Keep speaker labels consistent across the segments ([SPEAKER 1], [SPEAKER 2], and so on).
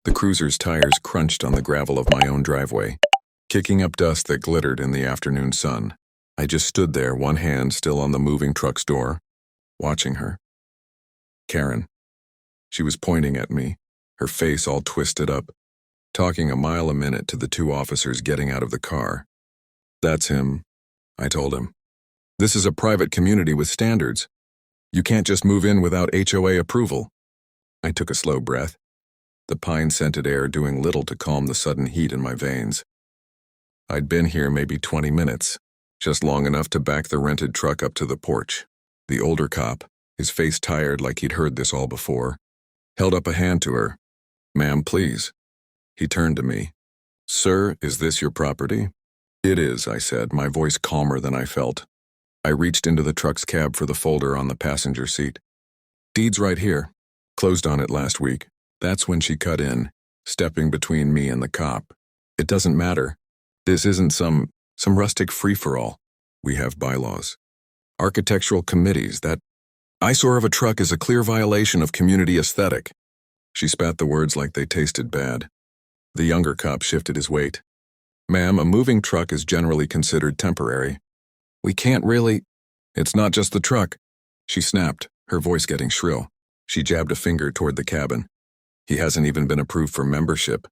[SPEAKER 1] The cruiser's tires crunched on the gravel of my own driveway, kicking up dust that glittered in the afternoon sun. I just stood there, one hand still on the moving truck's door, watching her. Karen. She was pointing at me, her face all twisted up, talking a mile a minute to the two officers getting out of the car. "That's him," I told him. "This is a private community with standards. You can't just move in without HOA approval." I took a slow breath, the pine-scented air doing little to calm the sudden heat in my veins. I'd been here maybe 20 minutes, just long enough to back the rented truck up to the porch. The older cop, his face tired like he'd heard this all before, held up a hand to her. "Ma'am, please." He turned to me. "Sir, is this your property?" "It is," I said, my voice calmer than I felt. I reached into the truck's cab for the folder on the passenger seat. "Deed's right here. Closed on it last week." That's when she cut in, stepping between me and the cop. "It doesn't matter. This isn't some rustic free-for-all. We have bylaws. Architectural committees. That eyesore of a truck is a clear violation of community aesthetic." She spat the words like they tasted bad. The younger cop shifted his weight. "Ma'am, a moving truck is generally considered temporary. We can't really—" "It's not just the truck," she snapped, her voice getting shrill. She jabbed a finger toward the cabin. "He hasn't even been approved for membership.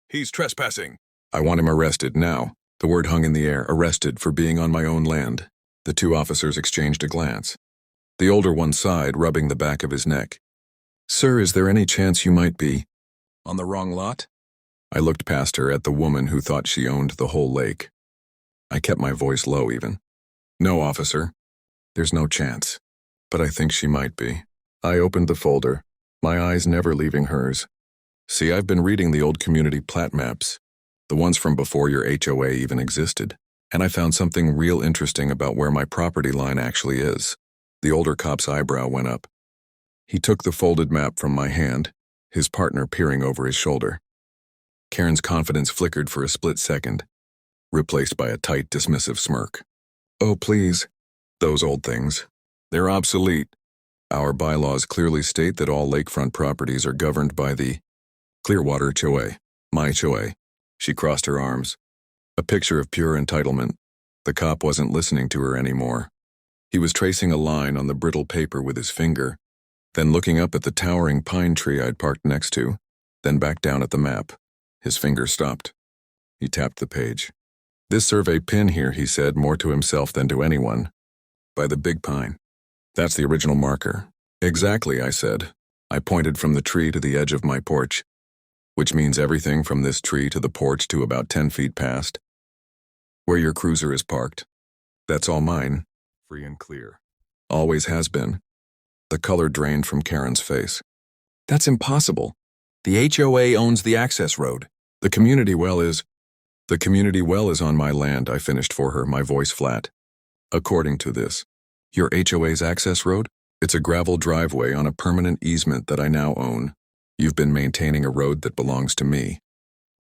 [SPEAKER 1] He's trespassing. I want him arrested now." The word hung in the air, arrested for being on my own land. The two officers exchanged a glance. The older one sighed, rubbing the back of his neck. "Sir, is there any chance you might be on the wrong lot?" I looked past her at the woman who thought she owned the whole lake. I kept my voice low even. "No, officer. There's no chance. But I think she might be." I opened the folder, my eyes never leaving hers. "See, I've been reading the old community plat maps, the ones from before your HOA even existed, and I found something real interesting about where my property line actually is." The older cop's eyebrow went up. He took the folded map from my hand, his partner peering over his shoulder. Karen's confidence flickered for a split second, replaced by a tight, dismissive smirk. "Oh, please. Those old things. They're obsolete. Our bylaws clearly state that all lakefront properties are governed by the Clearwater HOA, my HOA." She crossed her arms, a picture of pure entitlement. The cop wasn't listening to her anymore. He was tracing a line on the brittle paper with his finger, then looking up at the towering pine tree I'd parked next to, then back down at the map. His finger stopped. He tapped the page. "This survey pin here," he said, more to himself than to anyone. "By the big pine. That's the original marker." "Exactly," I said. I pointed from the tree to the edge of my porch, which means everything from this tree to the porch to about 10 feet past. "Where your cruiser is parked. That's all mine, free and clear. Always has been." The color drained from Karen's face. "That's impossible. The HOA owns the access road. The community well is on my land," I finished for her, my voice flat. "According to this. Your HOA's access road? It's a gravel driveway on a permanent easement that I now own. You've been maintaining a road that belongs to me."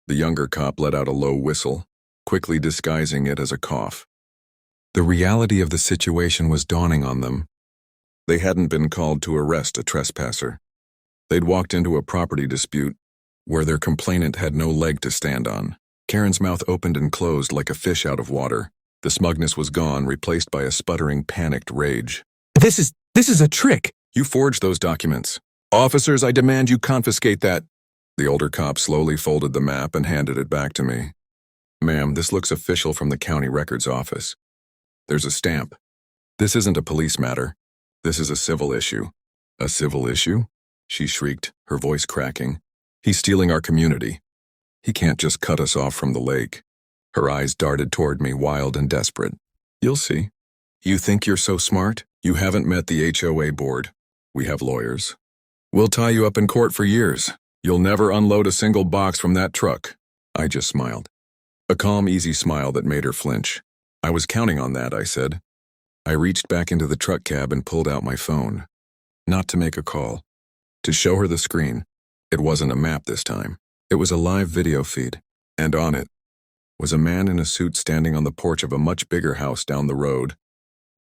[SPEAKER 1] The younger cop let out a low whistle, quickly disguising it as a cough. The reality of the situation was dawning on them. They hadn't been called to arrest a trespasser. They'd walked into a property dispute where their complainant had no leg to stand on. Karen's mouth opened and closed like a fish out of water. The smugness was gone, replaced by a sputtering, panicked rage. This is a trick." "You forged those documents. Officers, I demand you confiscate that." The older cop slowly folded the map and handed it back to me. "Ma'am, this looks official from the county records office. There's a stamp. This isn't a police matter. This is a civil issue." "A civil issue?" she shrieked, her voice cracking. "He's stealing our community. He can't just cut us off from the lake." Her eyes darted toward me, wild and desperate. "You'll see. You think you're so smart? You haven't met the HOA board. We have lawyers. We'll tie you up in court for years. You'll never unload a single box from that truck." I just smiled. A calm, easy smile that made her flinch. "I was counting on that," I said. I reached back into the truck cab and pulled out my phone. Not to make a call. To show her the screen. It wasn't a map this time. It was a live video feed. And on it was a man in a suit standing on the porch of a much bigger house down the road.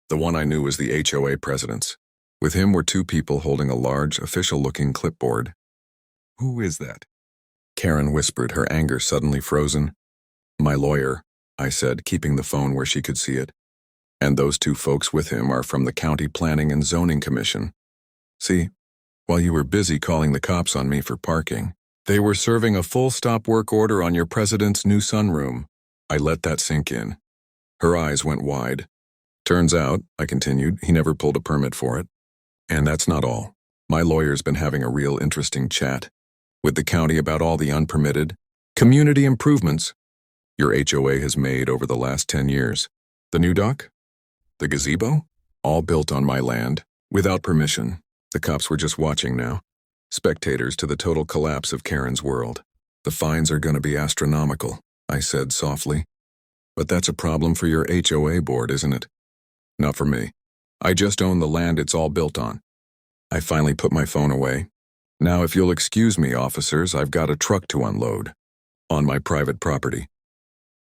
[SPEAKER 1] The one I knew was the HOA president's. With him were two people holding a large, official-looking clipboard. "Who is that?" Karen whispered, her anger suddenly frozen. My lawyer, I said, keeping the phone where she could see it. And those two folks with him are from the County Planning and Zoning Commission. See, while you were busy calling the cops on me for parking, they were serving a full stop work order on your president's new sunroom. I let that sink in. Her eyes went wide. Turns out, I continued, he never pulled a permit for it. And that's not all. My lawyer's been having a real interesting chat with the county about all the unpermitted community improvements your HOA has made over the last 10 years. The new dock? The gazebo? All built on my land, without permission. The cops were just watching now, spectators to the total collapse of Karen's world. The fines are going to be astronomical, I said softly. But that's a problem for your HOA board, isn't it? Not for me. I just own the land it's all built on. I finally put my phone away. Now, if you'll excuse me, officers, I've got a truck to unload on my private property.